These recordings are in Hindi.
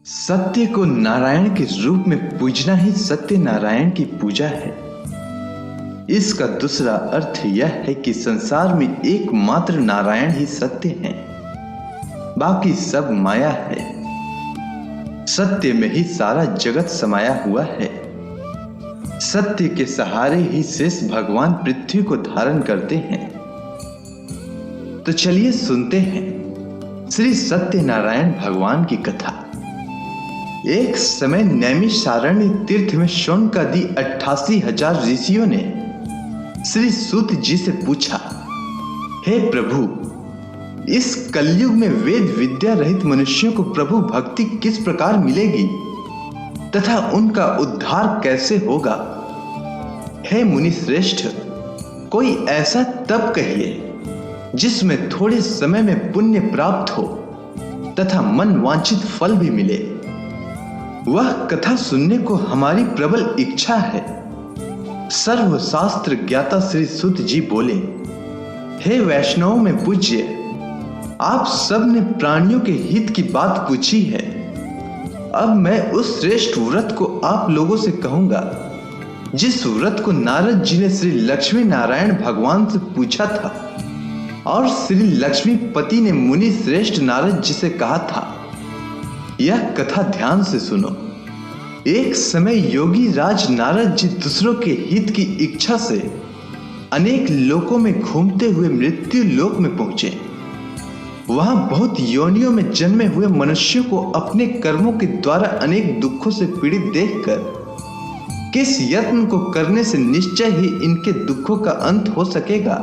सत्य को नारायण के रूप में पूजना ही सत्य नारायण की पूजा है। इसका दूसरा अर्थ यह है कि संसार में एकमात्र नारायण ही सत्य है, बाकी सब माया है। सत्य में ही सारा जगत समाया हुआ है। सत्य के सहारे ही शेष भगवान पृथ्वी को धारण करते हैं। तो चलिए सुनते हैं श्री सत्यनारायण भगवान की कथा। एक समय नैमिषारण्य तीर्थ में शौनकादि 88,000 ऋषियों ने श्री सूत जी से पूछा, हे प्रभु, इस कलयुग में वेद विद्या रहित मनुष्यों को प्रभु भक्ति किस प्रकार मिलेगी तथा उनका उद्धार कैसे होगा? हे मुनि श्रेष्ठ, कोई ऐसा तप कहिए जिसमें थोड़े समय में पुण्य प्राप्त हो तथा मन वांछित फल भी मिले। वह कथा सुनने को हमारी प्रबल इच्छा है। सर्वशास्त्र ज्ञाता श्री सूत जी बोले, हे वैष्णव में पूज्य, आप सब ने प्राणियों के हित की बात पूछी है। अब मैं उस श्रेष्ठ व्रत को आप लोगों से कहूंगा जिस व्रत को नारद जी ने श्री लक्ष्मी नारायण भगवान से पूछा था और श्री लक्ष्मीपति ने मुनि श्रेष्ठ नारद जी से कहा था। यह कथा ध्यान से सुनो। एक समय योगी राज नारद जी दूसरों के हित की इच्छा से अनेक लोकों में घूमते हुए मृत्यु लोक में पहुंचे। वहां बहुत योनियों में जन्मे हुए मनुष्यों को अपने कर्मों के द्वारा अनेक दुखों से पीड़ित देखकर किस यत्न को करने से निश्चय ही इनके दुखों का अंत हो सकेगा,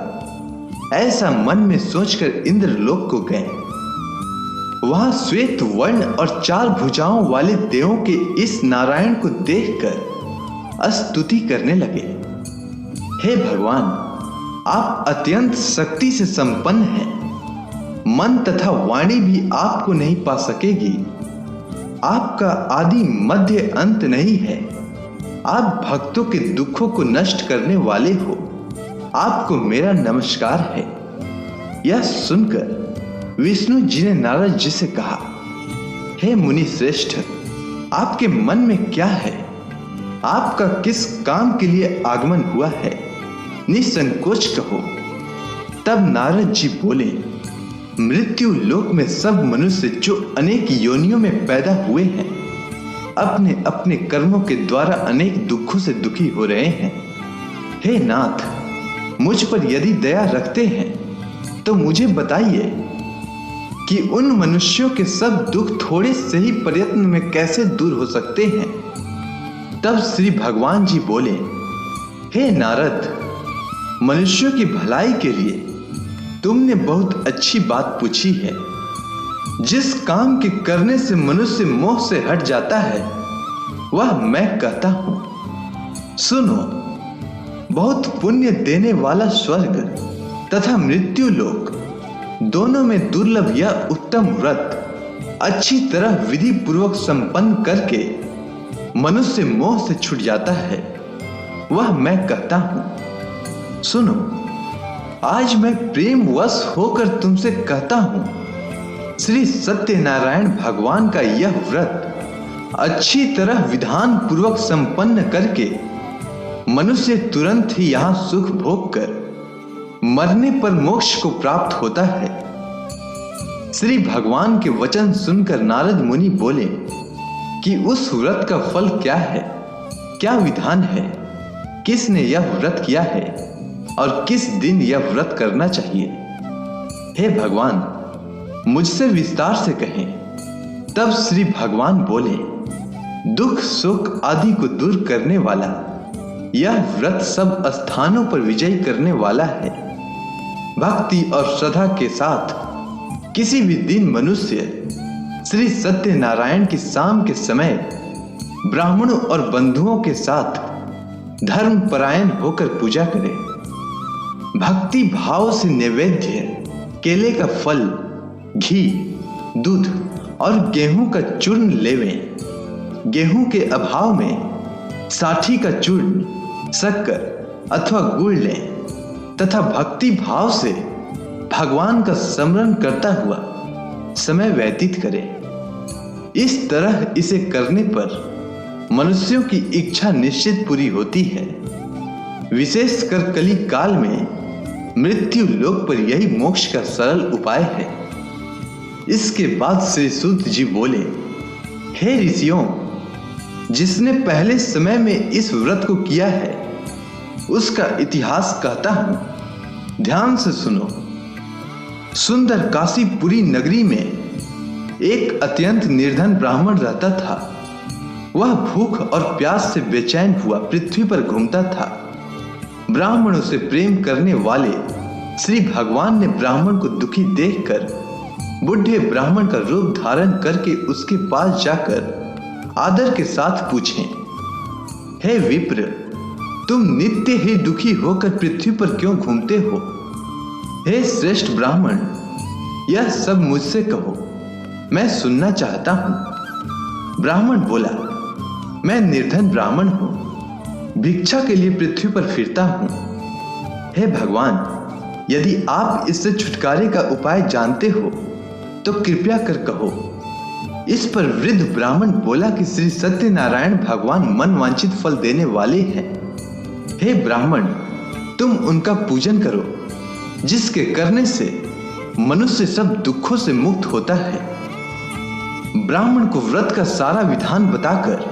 ऐसा मन में सोचकर इंद्रलोक को गए। वहां श्वेत वर्ण और 4 भुजाओं वाले देवों के इस नारायण को देखकर स्तुति करने लगे। हे भगवान, आप अत्यंत शक्ति से संपन्न हैं। मन तथा वाणी भी आपको नहीं पा सकेगी। आपका आदि मध्य अंत नहीं है। आप भक्तों के दुखों को नष्ट करने वाले हो। आपको मेरा नमस्कार है। यह सुनकर विष्णु जी ने नारद जी से कहा, हे मुनि श्रेष्ठ, आपके मन में क्या है? आपका किस काम के लिए आगमन हुआ है? निसंकोच कहो। तब नारद जी बोले, मृत्यु लोक में सब मनुष्य जो अनेक योनियों में पैदा हुए हैं, अपने अपने कर्मों के द्वारा अनेक दुखों से दुखी हो रहे हैं। हे नाथ, मुझ पर यदि दया रखते हैं तो मुझे बताइए कि उन मनुष्यों के सब दुख थोड़े से ही प्रयत्न में कैसे दूर हो सकते हैं। तब श्री भगवान जी बोले, हे नारद, मनुष्यों की भलाई के लिए तुमने बहुत अच्छी बात पूछी है। जिस काम के करने से मनुष्य मोह से हट जाता है वह मैं कहता हूं। सुनो, बहुत पुण्य देने वाला स्वर्ग तथा मृत्यु लोक दोनों में दुर्लभ यह उत्तम व्रत अच्छी तरह विधि पूर्वक संपन्न करके मनुष्य मोह से छूट जाता है, वह मैं कहता हूं। सुनो, आज मैं प्रेम वश होकर तुमसे कहता हूं, श्री सत्यनारायण भगवान का यह व्रत अच्छी तरह विधान पूर्वक संपन्न करके मनुष्य तुरंत ही यहां सुख भोग कर मरने पर मोक्ष को प्राप्त होता है। श्री भगवान के वचन सुनकर नारद मुनि बोले कि उस व्रत का फल क्या है, क्या विधान है, किसने यह व्रत किया है और किस दिन यह व्रत करना चाहिए? हे भगवान, मुझसे विस्तार से कहें। तब श्री भगवान बोले, दुख सुख आदि को दूर करने वाला यह व्रत सब स्थानों पर विजय करने वाला है। भक्ति और श्रद्धा के साथ किसी भी दिन मनुष्य श्री सत्यनारायण की शाम के समय ब्राह्मणों और बंधुओं के साथ धर्म परायण होकर पूजा करे। भक्ति भाव से नैवेद्य केले का फल, घी, दूध और गेहूं का चूर्ण लेवें। गेहूं के अभाव में साठी का चूर्ण, शक्कर अथवा गुड़ लें तथा भक्ति भाव से भगवान का स्मरण करता हुआ समय व्यतीत करें। इस तरह इसे करने पर मनुष्यों की इच्छा निश्चित पूरी होती है। विशेषकर कली काल में मृत्यु लोक पर यही मोक्ष का सरल उपाय है। इसके बाद श्री सूत जी बोले, हे ऋषियों, जिसने पहले समय में इस व्रत को किया है उसका इतिहास कहता हूं, ध्यान से सुनो। सुंदर काशीपुरी नगरी में एक अत्यंत निर्धन ब्राह्मण रहता था। वह भूख और प्यास से बेचैन हुआ पृथ्वी पर घूमता था। ब्राह्मणों से प्रेम करने वाले श्री भगवान ने ब्राह्मण को दुखी देखकर बुढ़े ब्राह्मण का रूप धारण करके उसके पास जाकर आदर के साथ पूछे, हे विप्र, तुम नित्य ही दुखी होकर पृथ्वी पर क्यों घूमते हो? हे श्रेष्ठ ब्राह्मण, यह सब मुझसे कहो, मैं सुनना चाहता हूं। ब्राह्मण बोला, मैं निर्धन ब्राह्मण हूं, भिक्षा के लिए पृथ्वी पर फिरता हूं। हे भगवान, यदि आप इससे छुटकारे का उपाय जानते हो तो कृपया कर कहो। इस पर वृद्ध ब्राह्मण बोला कि श्री सत्यनारायण भगवान मन वांछित फल देने वाले हैं। हे ब्राह्मण, तुम उनका पूजन करो, जिसके करने से मनुष्य सब दुखों से मुक्त होता है। ब्राह्मण को व्रत का सारा विधान बताकर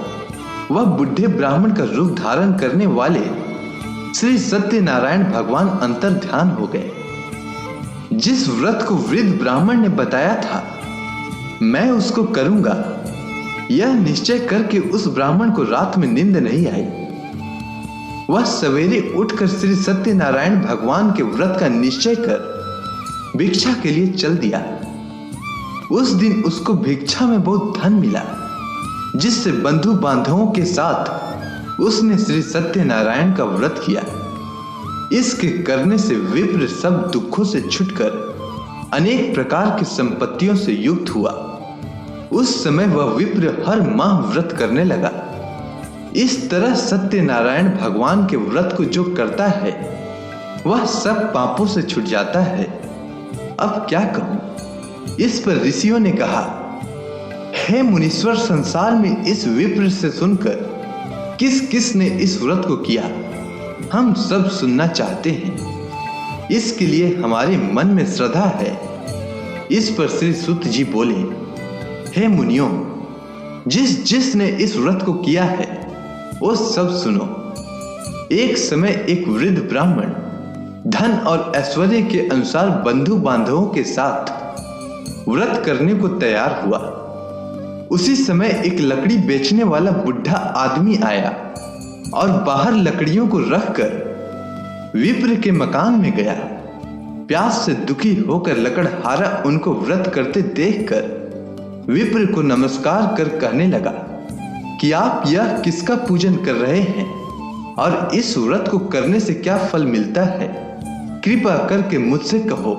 वह बुढ़े ब्राह्मण का रूप धारण करने वाले श्री सत्यनारायण भगवान अंतर ध्यान हो गए। जिस व्रत को वृद्ध ब्राह्मण ने बताया था, मैं उसको करूंगा, यह निश्चय करके उस ब्राह्मण को रात में नींद नहीं आई। वह सवेरे उठकर श्री सत्यनारायण भगवान के व्रत का निश्चय कर भिक्षा के लिए चल दिया। उस दिन उसको भिक्षा में बहुत धन मिला, जिससे बंधु बांधवों के साथ उसने श्री सत्यनारायण का व्रत किया। इसके करने से विप्र सब दुखों से छुटकर अनेक प्रकार की संपत्तियों से युक्त हुआ। उस समय वह विप्र हर माह व्रत करने लगा। इस तरह सत्यनारायण भगवान के व्रत को जो करता है वह सब पापों से छूट जाता है। अब क्या कहूं? इस पर ऋषियों ने कहा, हे मुनीश्वर, संसार में इस विप्र से सुनकर किस किस ने इस व्रत को किया, हम सब सुनना चाहते हैं। इसके लिए हमारे मन में श्रद्धा है। इस पर श्री सूत जी बोले, हे मुनियों, जिस जिसने इस व्रत को किया है वो सब सुनो। एक समय एक वृद्ध ब्राह्मण धन और ऐश्वर्य के अनुसार बंधु बांधवों के साथ व्रत करने को तैयार हुआ। उसी समय एक लकड़ी बेचने वाला बुढ़ा आदमी आया और बाहर लकड़ियों को रखकर विप्र के मकान में गया। प्यास से दुखी होकर लकड़हारा उनको व्रत करते देखकर विप्र को नमस्कार कर कहने लगा कि आप यह किसका पूजन कर रहे हैं और इस व्रत को करने से क्या फल मिलता है? कृपा करके मुझसे कहो।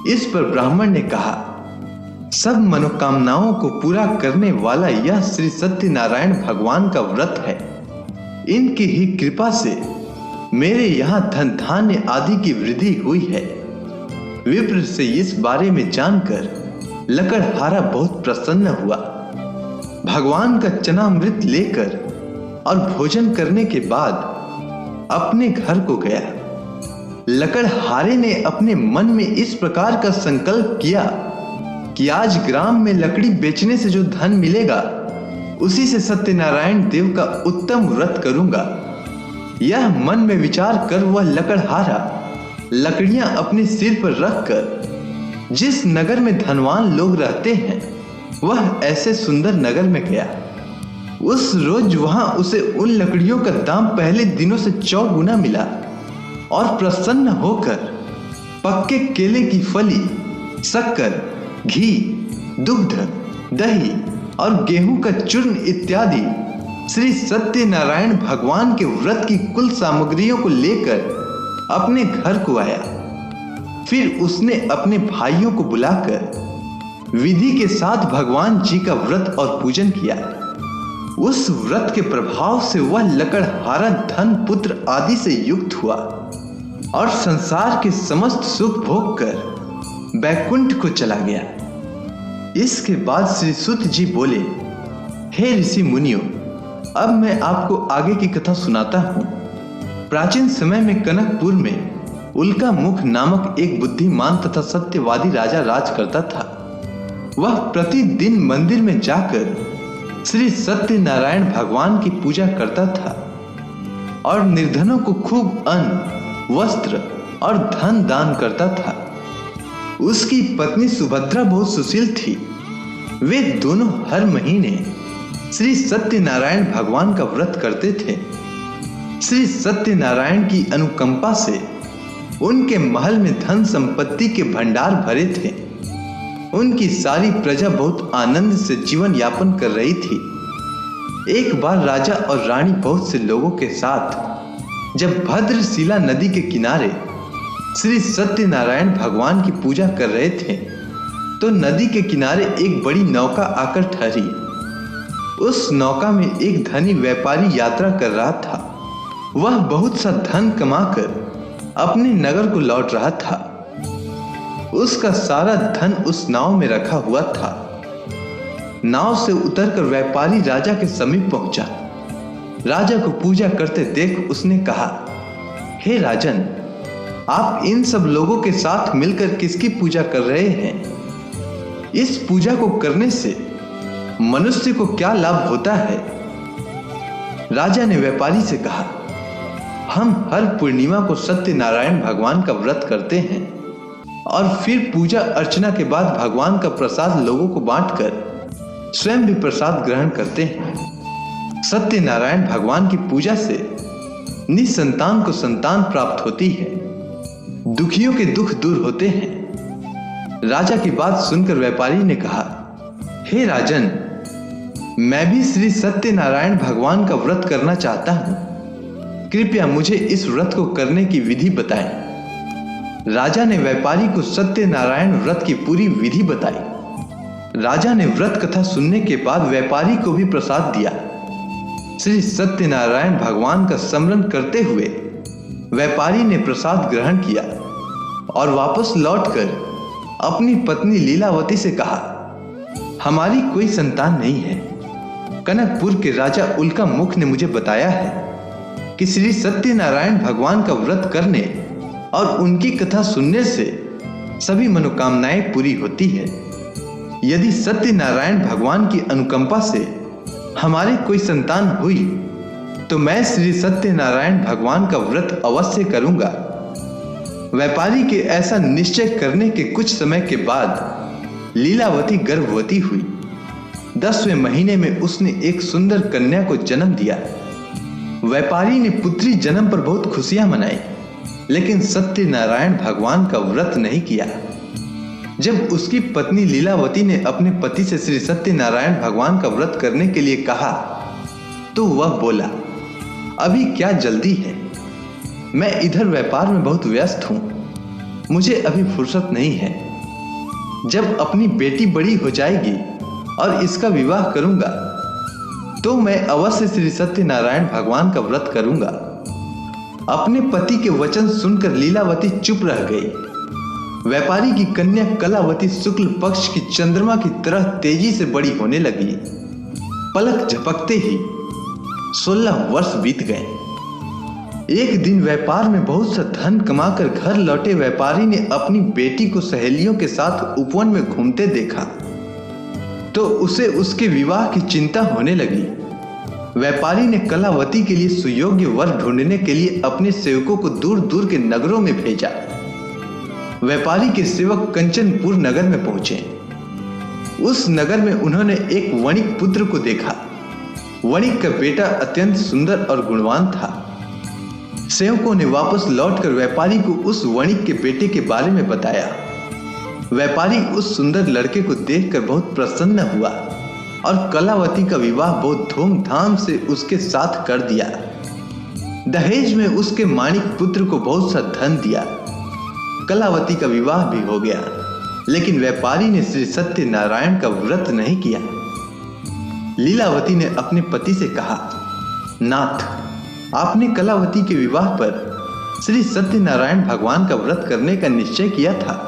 इस पर ब्राह्मण ने कहा, सब मनोकामनाओं को पूरा करने वाला यह श्री सत्यनारायण भगवान का व्रत है। इनकी ही कृपा से मेरे यहाँ धन धान्य आदि की वृद्धि हुई है। विप्र से इस बारे में जानकर लकड़हारा बहुत प्रसन्न हुआ। भगवान का चनामृत लेकर और भोजन करने के बाद अपने घर को गया। लकड़हारे ने अपने मन में इस प्रकार का संकल्प किया कि आज ग्राम में लकड़ी बेचने से जो धन मिलेगा उसी से सत्यनारायण देव का उत्तम व्रत करूंगा। यह मन में विचार कर वह लकड़हारा लकड़ियां अपने सिर पर रखकर जिस नगर में धनवान लोग रहते हैं वह ऐसे सुंदर नगर में गया। उस रोज वहां उसे उन लकड़ियों का दाम पहले दिनों से 4 गुना मिला और प्रसन्न होकर पक्के केले की फली, शक्कर, घी, दुग्ध, दही और गेहूं का चूर्ण इत्यादि श्री सत्यनारायण भगवान के व्रत की कुल सामग्रियों को लेकर अपने घर को आया। फिर उसने अपने भाइयों को बुलाकर विधि के साथ भगवान जी का व्रत और पूजन किया। उस व्रत के प्रभाव से वह लकड़हारा धन, पुत्र आदि से युक्त हुआ और संसार के समस्त सुख भोग कर बैकुंठ को चला गया। इसके बाद श्री सुत जी बोले, हे ऋषि मुनियों, अब मैं आपको आगे की कथा सुनाता हूँ। प्राचीन समय में कनकपुर में उल्का मुख नामक एक बुद्धिमान तथा सत्यवादी राजा राज करता था। वह प्रतिदिन मंदिर में जाकर श्री सत्यनारायण भगवान की पूजा करता था और निर्धनों को खूब अन्न, वस्त्र और धन दान करता था। उसकी पत्नी सुभद्रा बहुत सुशील थी। वे दोनों हर महीने श्री सत्यनारायण भगवान का व्रत करते थे। श्री सत्यनारायण की अनुकंपा से उनके महल में धन संपत्ति के भंडार भरे थे। उनकी सारी प्रजा बहुत आनंद से जीवन यापन कर रही थी। एक बार राजा और रानी बहुत से लोगों के साथ जब भद्रशिला नदी के किनारे श्री सत्यनारायण भगवान की पूजा कर रहे थे तो नदी के किनारे एक बड़ी नौका आकर ठहरी। उस नौका में एक धनी व्यापारी यात्रा कर रहा था। वह बहुत सा धन कमाकर अपने नगर को लौट रहा था। उसका सारा धन उस नाव में रखा हुआ था। नाव से उतरकर व्यापारी राजा के समीप पहुंचा। राजा को पूजा करते देख उसने कहा, हे राजन, आप इन सब लोगों के साथ मिलकर किसकी पूजा कर रहे हैं? इस पूजा को करने से मनुष्य को क्या लाभ होता है? राजा ने व्यापारी से कहा, हम हर पूर्णिमा को सत्यनारायण भगवान का व्रत करते हैं और फिर पूजा अर्चना के बाद भगवान का प्रसाद लोगों को बांटकर स्वयं भी प्रसाद ग्रहण करते हैं। सत्यनारायण भगवान की पूजा से निसंतान को संतान प्राप्त होती है, दुखियों के दुख दूर होते हैं। राजा की बात सुनकर व्यापारी ने कहा, हे राजन, मैं भी श्री सत्यनारायण भगवान का व्रत करना चाहता हूं। कृपया मुझे इस व्रत को करने की विधि बताएं। राजा ने व्यापारी को सत्यनारायण व्रत की पूरी विधि बताई। राजा ने व्रत कथा सुनने के बाद व्यापारी को भी प्रसाद दिया। श्री सत्यनारायण भगवान का स्मरण करते हुए व्यापारी ने प्रसाद ग्रहण किया और वापस लौटकर अपनी पत्नी लीलावती से कहा, हमारी कोई संतान नहीं है। कनकपुर के राजा उल्का मुख ने मुझे बताया है कि श्री सत्यनारायण भगवान का व्रत करने और उनकी कथा सुनने से सभी मनोकामनाएं पूरी होती है। यदि सत्यनारायण भगवान की अनुकंपा से हमारी कोई संतान हुई तो मैं श्री सत्यनारायण भगवान का व्रत अवश्य करूंगा। व्यापारी के ऐसा निश्चय करने के कुछ समय के बाद लीलावती गर्भवती हुई। 10वें महीने में उसने एक सुंदर कन्या को जन्म दिया। व्यापारी ने पुत्री जन्म पर बहुत खुशियां मनाई, लेकिन सत्यनारायण भगवान का व्रत नहीं किया। जब उसकी पत्नी लीलावती ने अपने पति से श्री सत्यनारायण भगवान का व्रत करने के लिए कहा तो वह बोला, अभी क्या जल्दी है, मैं इधर व्यापार में बहुत व्यस्त हूं, मुझे अभी फुर्सत नहीं है। जब अपनी बेटी बड़ी हो जाएगी और इसका विवाह करूंगा तो मैं अवश्य श्री सत्यनारायण भगवान का व्रत करूंगा। अपने पति के वचन सुनकर लीलावती चुप रह गई। व्यापारी की कन्या कलावती शुक्ल पक्ष की चंद्रमा की तरह तेजी से बड़ी होने लगी। पलक झपकते ही 16 वर्ष बीत गए। एक दिन व्यापार में बहुत सा धन कमाकर घर लौटे व्यापारी ने अपनी बेटी को सहेलियों के साथ उपवन में घूमते देखा तो उसे उसके विवाह की चिंता होने लगी। व्यापारी ने कलावती के लिए सुयोग्य वर ढूंढने के लिए अपने सेवकों को दूर दूर के नगरों में भेजा। व्यापारी के सेवक कंचनपुर नगर में पहुंचे। उस नगर में उन्होंने एक वणिक पुत्र को देखा। वणिक का बेटा अत्यंत सुंदर और गुणवान था। सेवकों ने वापस लौटकर व्यापारी को उस वणिक के बेटे के बारे में बताया। व्यापारी उस सुंदर लड़के को देखकर बहुत प्रसन्न हुआ और कलावती का विवाह बहुत धूमधाम से उसके साथ कर दिया। दहेज में उसके माणिक पुत्र को बहुत सा धन दिया। कलावती का विवाह भी हो गया, लेकिन व्यापारी ने श्री सत्यनारायण का व्रत नहीं किया। लीलावती ने अपने पति से कहा, नाथ, आपने कलावती के विवाह पर श्री सत्यनारायण भगवान का व्रत करने का निश्चय किया था,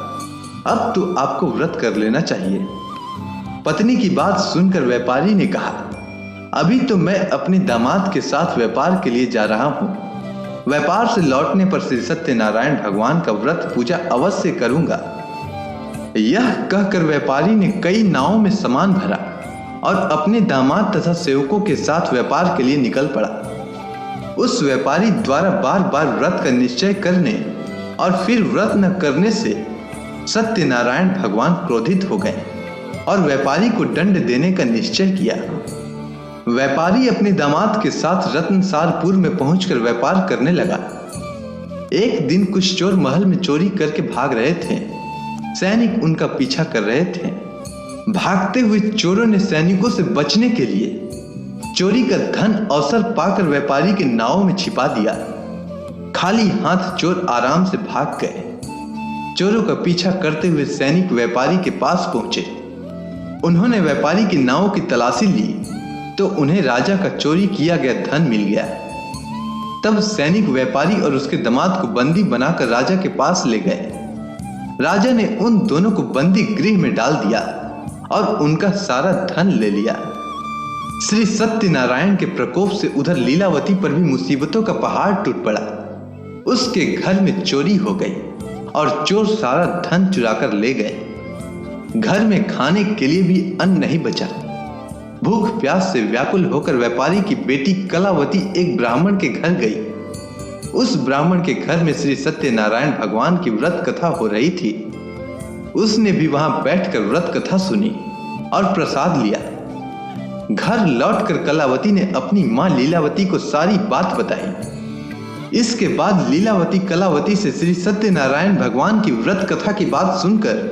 अब तो आपको व्रत कर लेना चाहिए। पत्नी की बात सुनकर व्यापारी ने कहा, अभी तो मैं अपने दामाद के साथ व्यापार के लिए जा रहा हूँ। व्यापार से लौटने पर श्री सत्यनारायण भगवान का व्रत पूजा अवश्य करूंगा। यह कहकर व्यापारी ने कई नावों में सामान भरा और अपने दामाद तथा सेवकों के साथ व्यापार के लिए निकल पड़ा। उस व्यापारी द्वारा बार बार व्रत का निश्चय करने और फिर व्रत न करने से सत्यनारायण भगवान क्रोधित हो गए और व्यापारी को दंड देने का निश्चय किया। व्यापारी अपने दामाद के साथ रत्नसारपुर में पहुंचकर व्यापार करने लगा। एक दिन कुछ चोर महल में चोरी करके भाग रहे थे। सैनिक उनका पीछा कर रहे थे। भागते हुए चोरों ने सैनिकों से बचने के लिए चोरी का धन अवसर पाकर व्यापारी के नाव में छिपा दिया। खाली हाथ चोर आराम से भाग गए। चोरों का पीछा करते हुए सैनिक व्यापारी के पास पहुंचे। उन्होंने व्यापारी की नाव की तलाशी ली तो उन्हें राजा का चोरी किया गया धन मिल गया। तब सैनिक व्यापारी और उसके दामाद को बंदी बनाकर राजा के पास ले गए। राजा ने उन दोनों को बंदी गृह में डाल दिया और उनका सारा धन ले लिया। श्री सत्यनारायण के प्रकोप से उधर लीलावती पर भी मुसीबतों का पहाड़ टूट पड़ा। उसके घर में चोरी हो गई और चोर सारा धन चुराकर ले गए। घर में खाने के लिए भी अन्न नहीं बचा। भूख प्यास से व्याकुल होकर व्यापारी की बेटी कलावती एक ब्राह्मण के घर गई। उस ब्राह्मण के घर में श्री सत्यनारायण भगवान की व्रत कथा हो रही थी। उसने भी वहां बैठकर व्रत कथा सुनी और प्रसाद लिया। घर लौटकर कलावती ने अपनी मां लीलावती को सारी बात बताई। इसके बाद लीलावती कलावती से श्री सत्यनारायण भगवान की व्रत कथा की बात सुनकर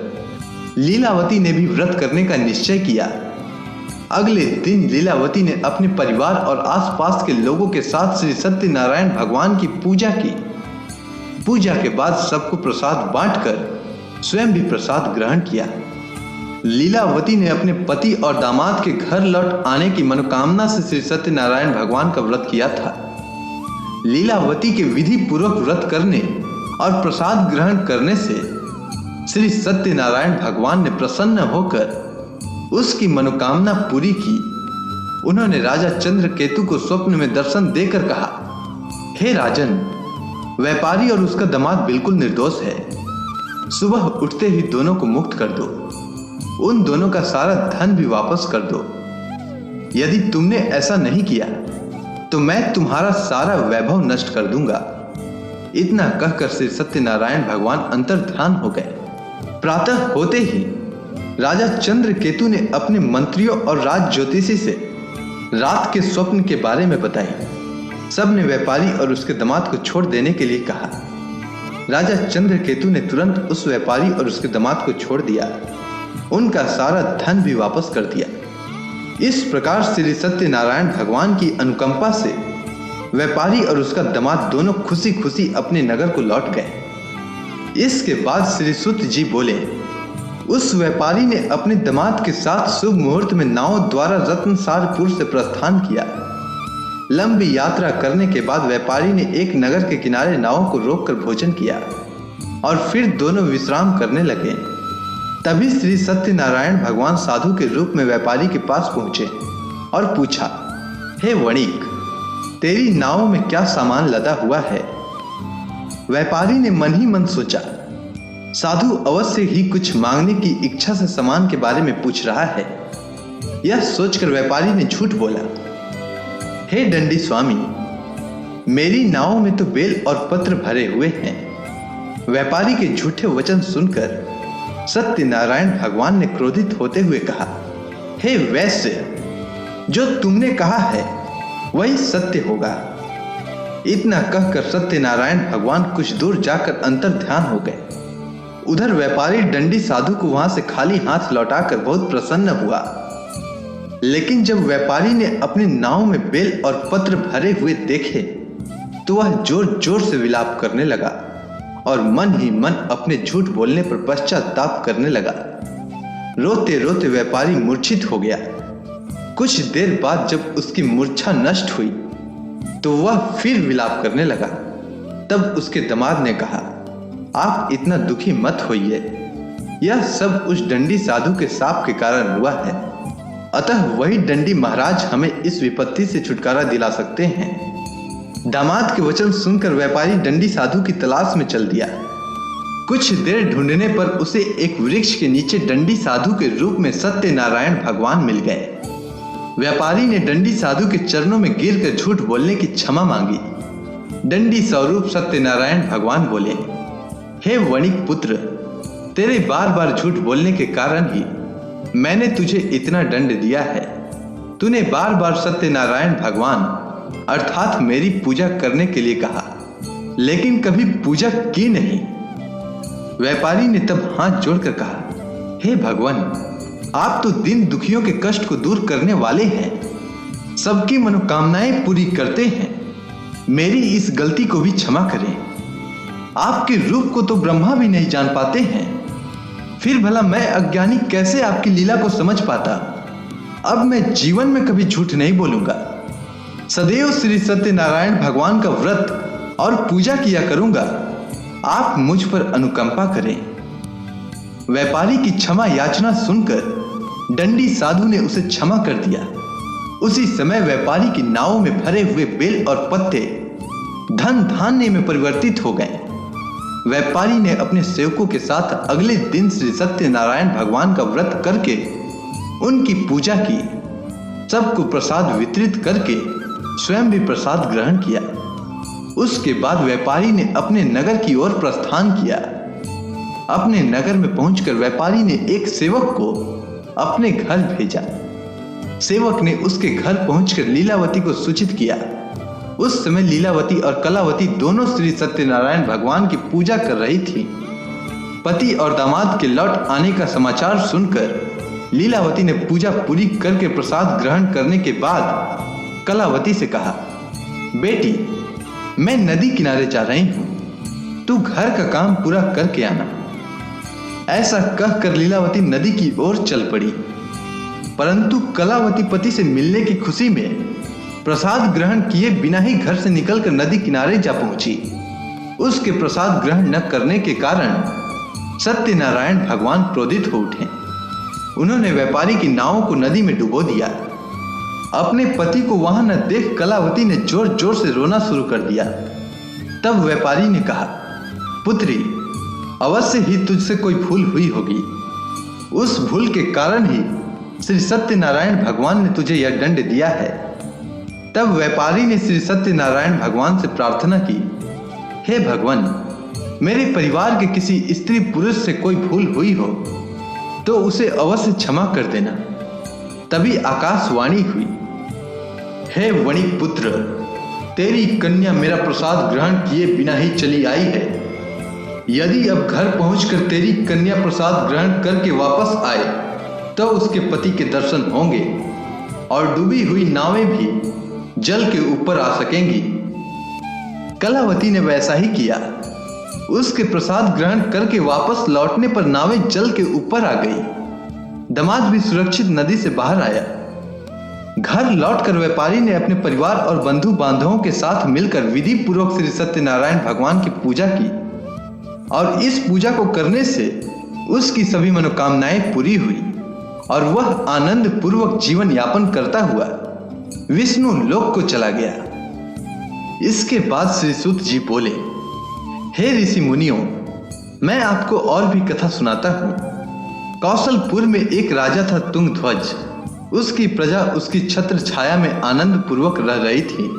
लीलावती ने भी व्रत करने का निश्चय किया। अगले दिन लीलावती ने अपने परिवार और आसपास के लोगों के साथ श्री सत्यनारायण भगवान की पूजा की। पूजा के बाद सबको प्रसाद बांटकर स्वयं भी प्रसाद ग्रहण किया। लीलावती ने अपने पति और दामाद के घर लौट आने की मनोकामना से श्री सत्यनारायण भगवान का व्रत किया था। लीलावती के विधि पूर्वक व्रत करने और प्रसाद ग्रहण करने से श्री सत्यनारायण भगवान ने प्रसन्न होकर उसकी मनोकामना पूरी की। उन्होंने राजा चंद्रकेतु को स्वप्न में दर्शन देकर कहा, हे राजन, व्यापारी और उसका दामाद बिल्कुल निर्दोष है। सुबह उठते ही दोनों को मुक्त कर दो। उन दोनों का सारा धन भी वापस कर दो। यदि तुमने ऐसा नहीं किया तो मैं तुम्हारा सारा वैभव नष्ट कर दूंगा। इतना कहकर श्री सत्यनारायण भगवान अंतर्ध्यान हो गए। प्रातः होते ही राजा चंद्रकेतु ने अपने मंत्रियों और राज ज्योतिषी से रात के स्वप्न के बारे में बताई। सबने व्यापारी और उसके दामाद को छोड़ देने के लिए कहा। राजा चंद्रकेतु ने तुरंत उस व्यापारी और उसके दामाद को छोड़ दिया। उनका सारा धन भी वापस कर दिया। इस प्रकार श्री सत्यनारायण भगवान की अनुकंपा से व्यापारी और उसका दामाद दोनों खुशी खुशी अपने नगर को लौट गए। इसके बाद श्री सुत जी बोले, उस व्यापारी ने अपने दामाद के साथ शुभ मुहूर्त में नाव द्वारा रत्नसारपुर से प्रस्थान किया। लंबी यात्रा करने के बाद व्यापारी ने एक नगर के किनारे नाव को रोककर भोजन किया और फिर दोनों विश्राम करने लगे। तभी श्री सत्यनारायण भगवान साधु के रूप में व्यापारी के पास पहुंचे और पूछा, हे वणिक, तेरी नाव में क्या सामान लदा हुआ है? व्यापारी ने मन ही मन सोचा, साधु अवश्य ही कुछ मांगने की इच्छा से सामान के बारे में पूछ रहा है। यह सोचकर व्यापारी ने झूठ बोला, हे दंडी स्वामी, मेरी नाव में तो बेल और पत्र भरे हुए हैं। व्यापारी के झूठे वचन सुनकर सत्यनारायण भगवान ने क्रोधित होते हुए कहा, हे वैश्य, जो तुमने कहा है वही सत्य होगा। इतना कहकर सत्यनारायण भगवान कुछ दूर जाकर अंतर्ध्यान हो गए। उधर व्यापारी दंडी साधु को वहां से खाली हाथ लौटाकर बहुत प्रसन्न हुआ। लेकिन जब व्यापारी ने अपनी नाव में बेल और पत्र भरे हुए देखे तो वह जोर जोर से विलाप करने लगा और मन ही मन अपने झूठ बोलने पर पश्चाताप करने लगा। रोते रोते व्यापारी मूर्छित हो गया। कुछ देर बाद जब उसकी मूर्छा नष्ट हुई तो वह फिर विलाप करने लगा। तब उसके दामाद ने कहा, आप इतना दुखी मत होइए, यह सब उस दंडी साधु के शाप के कारण हुआ है। अतः वही दंडी महाराज हमें इस विपत्ति से छुटकारा दिला सकते हैं। दामाद के वचन सुनकर व्यापारी दंडी साधु की तलाश में चल दिया। कुछ देर ढूंढने पर उसे एक वृक्ष के नीचे दंडी साधु के रूप में सत्यनारायण भगवान मिल गए। व्यापारी ने दंडी साधु के चरणों में गिरकर झूठ बोलने की क्षमा मांगी। दंडी स्वरूप सत्यनारायण भगवान बोले, हे वणिक पुत्र, तेरे बार बार झूठ बोलने के कारण ही मैंने तुझे इतना दंड दिया है। तूने बार बार सत्यनारायण भगवान अर्थात मेरी पूजा करने के लिए कहा, लेकिन कभी पूजा की नहीं। व्यापारी ने तब हाथ जोड़कर कहा, हे भगवान, आप तो दीन दुखियों के कष्ट को दूर करने वाले हैं, सबकी मनोकामनाएं पूरी करते हैं। मेरी इस गलती को भी क्षमा करें। आपके रूप को तो ब्रह्मा भी नहीं जान पाते हैं, फिर भला मैं अज्ञानी कैसे आपकी लीला को समझ पाता। अब मैं जीवन में कभी झूठ नहीं बोलूंगा। सदैव श्री सत्यनारायण भगवान का व्रत और पूजा किया करूंगा। आप मुझ पर अनुकंपा करें। व्यापारी की क्षमा याचना सुनकर दंडी साधु ने उसे क्षमा कर दिया। उसी समय व्यापारी की नाव में भरे हुए बेल और पत्ते धन धान्य में परिवर्तित हो गए। व्यापारी ने अपने सेवकों के साथ अगले दिन श्री सत्यनारायण भगवान का व्रत करके उनकी पूजा की। सबको प्रसाद वितरित करके स्वयं भी प्रसाद ग्रहण किया। उसके बाद व्यापारी ने अपने नगर की ओर प्रस्थान किया। अपने नगर में पहुंचकर व्यापारी ने एक सेवक को अपने घर भेजा। सेवक ने उसके घर पहुंचकर लीलावती को सूचित किया। उस समय लीलावती और कलावती दोनों श्री सत्यनारायण भगवान की पूजा कर रही थी। पति और दामाद के लौट आने का समाचार सुनकर लीलावती ने पूजा पूरी करके प्रसाद ग्रहण करने के बाद कलावती से कहा, बेटी, मैं नदी किनारे जा रही हूं, तू घर का काम पूरा करके आना। ऐसा कहकर लीलावती नदी की ओर चल पड़ी। परंतु कलावती पति से मिलने की खुशी में प्रसाद ग्रहण किए बिना ही घर से निकलकर नदी किनारे जा पहुंची। उसके प्रसाद ग्रहण न करने के कारण सत्यनारायण भगवान क्रोधित हो उठे। उन्होंने व्यापारी की नाव को नदी में डुबो दिया। अपने पति को वहां न देख कलावती ने जोर जोर से रोना शुरू कर दिया। तब व्यापारी ने कहा, पुत्री, अवश्य ही तुझसे कोई भूल हुई होगी। उस भूल के कारण ही श्री सत्यनारायण भगवान ने तुझे यह दंड दिया है। तब व्यापारी ने श्री सत्यनारायण भगवान से प्रार्थना की, हे भगवान, मेरे परिवार के किसी स्त्री पुरुष से कोई भूल हुई हो तो उसे अवश्य क्षमा कर देना। तभी आकाशवाणी हुई, हे वणिक पुत्र, तेरी कन्या मेरा प्रसाद ग्रहण किए बिना ही चली आई है। यदि अब घर पहुंचकर तेरी कन्या प्रसाद ग्रहण करके वापस आए तो उसके पति के दर्शन होंगे और डूबी हुई नावें भी जल के ऊपर आ सकेंगी। कलावती ने वैसा ही किया। उसके प्रसाद ग्रहण करके वापस लौटने पर नावें जल के ऊपर आ गई। दामाद भी सुरक्षित नदी से बाहर आया। घर लौटकर व्यापारी ने अपने परिवार और बंधु बांधवों के साथ मिलकर विधि पूर्वक श्री सत्यनारायण भगवान की पूजा की और इस पूजा को करने से उसकी सभी मनोकामनाएं पूरी हुई और वह आनंद पूर्वक जीवन यापन करता हुआ विष्णु लोक को चला गया। इसके बाद श्री सूत जी बोले, हे ऋषि मुनियों, मैं आपको और भी कथा सुनाता हूं। कौशलपुर में एक राजा था तुंगध्वज। उसकी प्रजा उसकी छत्र छाया में आनंद पूर्वक रह रही थी।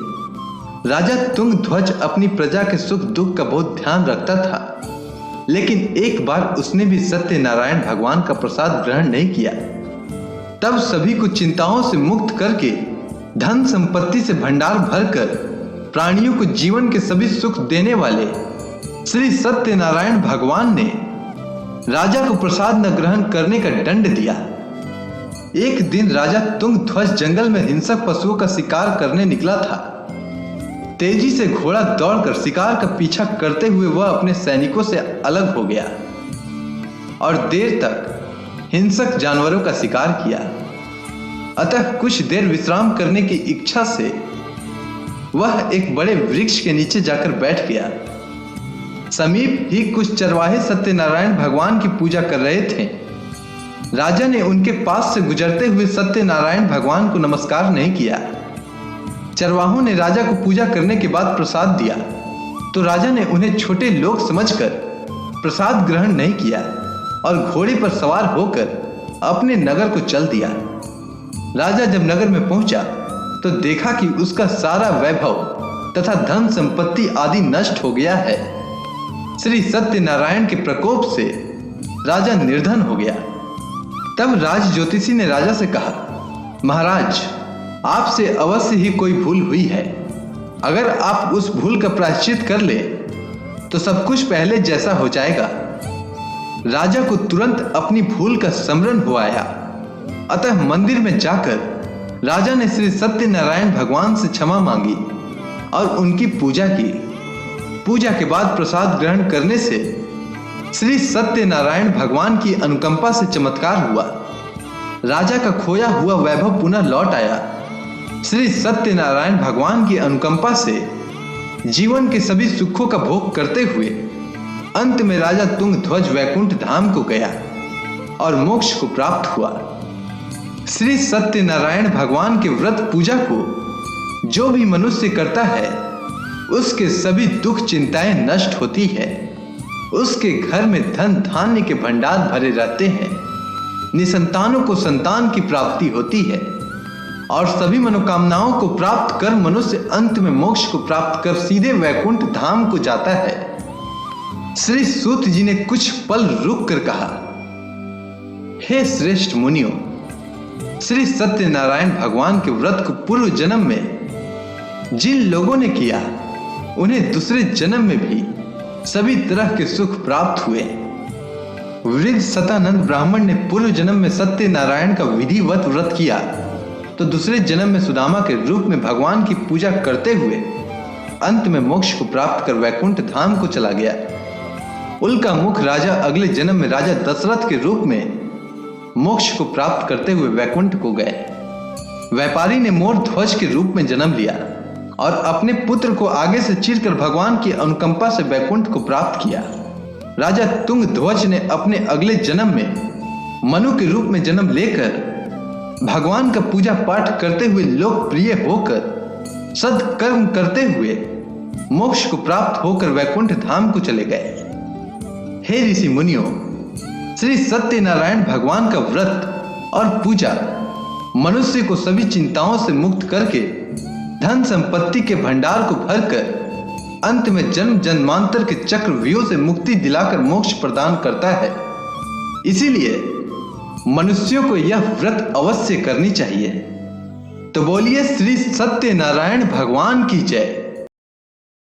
राजा तुंगध्वज अपनी प्रजा के सुख दुख का बहुत ध्यान रखता था, लेकिन एक बार उसने भी सत्यनारायण भगवान का प्रसाद ग्रहण नहीं किया। तब सभी को चिंताओं से मुक्त करके धन संपत्ति से भंडार भरकर प्राणियों को जीवन के सभी सुख देने वाले श्री सत्यनारायण भगवान ने राजा को प्रसाद न ग्रहण करने का दंड दिया। एक दिन राजा तुंगध्वज जंगल में हिंसक पशुओं का शिकार करने निकला था। तेजी से घोड़ा दौड़कर शिकार का पीछा करते हुए वह अपने सैनिकों से अलग हो गया और देर तक हिंसक जानवरों का शिकार किया। अतः कुछ देर विश्राम करने की इच्छा से वह एक बड़े वृक्ष के नीचे जाकर बैठ गया। समीप ही कुछ चरवाहे सत्यनारायण भगवान की पूजा कर रहे थे। राजा ने उनके पास से गुजरते हुए सत्यनारायण भगवान को नमस्कार नहीं किया। चरवाहों ने राजा को पूजा करने के बाद प्रसाद दिया तो राजा ने उन्हें छोटे लोग समझकर प्रसाद ग्रहण नहीं किया और घोड़े पर सवार होकर अपने नगर को चल दिया। राजा जब नगर में पहुंचा तो देखा कि उसका सारा वैभव तथा धन संपत्ति आदि नष्ट हो गया है। श्री सत्यनारायण के प्रकोप से राजा निर्धन हो गया। तब राज ज्योतिषी ने राजा से कहा, महाराज, आपसे अवश्य ही कोई भूल हुई है। अगर आप उस भूल का प्रायश्चित कर ले तो सब कुछ पहले जैसा हो जाएगा। राजा को तुरंत अपनी भूल का स्मरण हो आया। अतः मंदिर में जाकर राजा ने श्री सत्यनारायण भगवान से क्षमा मांगी और उनकी पूजा की। पूजा के बाद प्रसाद ग्रहण करने से श्री सत्यनारायण भगवान की अनुकंपा से चमत्कार हुआ। राजा का खोया हुआ वैभव पुनः लौट आया। श्री सत्यनारायण भगवान की अनुकंपा से जीवन के सभी सुखों का भोग करते हुए अंत में राजा तुंगध्वज वैकुंठ धाम को गया और मोक्ष को प्राप्त हुआ। श्री सत्यनारायण भगवान के व्रत पूजा को जो भी मनुष्य करता है उसके सभी दुख चिंताएं नष्ट होती है। उसके घर में धन धान्य के भंडार भरे रहते हैं। निसंतानों को संतान की प्राप्ति होती है और सभी मनोकामनाओं को प्राप्त कर मनुष्य अंत में मोक्ष को प्राप्त कर सीधे वैकुंठ धाम को जाता है। श्री सूत जी ने कुछ पल रुक कर कहा, हे श्रेष्ठ मुनियों, श्री सत्यनारायण भगवान के व्रत को पूर्व जन्म में जिन लोगों ने किया उन्हें दूसरे जन्म में भी सभी तरह के सुख प्राप्त हुए। वृद्ध सतानंद ब्राह्मण ने पूर्व जन्म में सत्यनारायण का विधिवत व्रत किया तो दूसरे जन्म में सुदामा के रूप में भगवान की पूजा करते हुए अंत में मोक्ष को प्राप्त कर वैकुंठ धाम को चला गया। उल्का मुख राजा अगले जन्म में राजा दशरथ के रूप में मोक्ष को प्राप्त करते हुए वैकुंठ को गए। व्यापारी ने मोर ध्वज के रूप में जन्म लिया और अपने पुत्र को आगे से चीरकर भगवान की अनुकंपा से वैकुंठ को प्राप्त किया। राजा तुंगध्वज ने अपने अगले जन्म में मनु के रूप में जन्म लेकर भगवान का पूजा पाठ करते हुए लोकप्रिय होकर सत्कर्म करते हुए मोक्ष को प्राप्त होकर वैकुंठ धाम को चले गए। हे ऋषि मुनियों, श्री सत्यनारायण भगवान का व्रत और पूजा मनुष्य को सभी चिंताओं से मुक्त करके धन संपत्ति के भंडार को भरकर अंत में जन्म जन्मांतर के चक्रव्यूह से मुक्ति दिलाकर मोक्ष प्रदान करता है। इसीलिए मनुष्यों को यह व्रत अवश्य करनी चाहिए। तो बोलिए श्री सत्यनारायण भगवान की जय।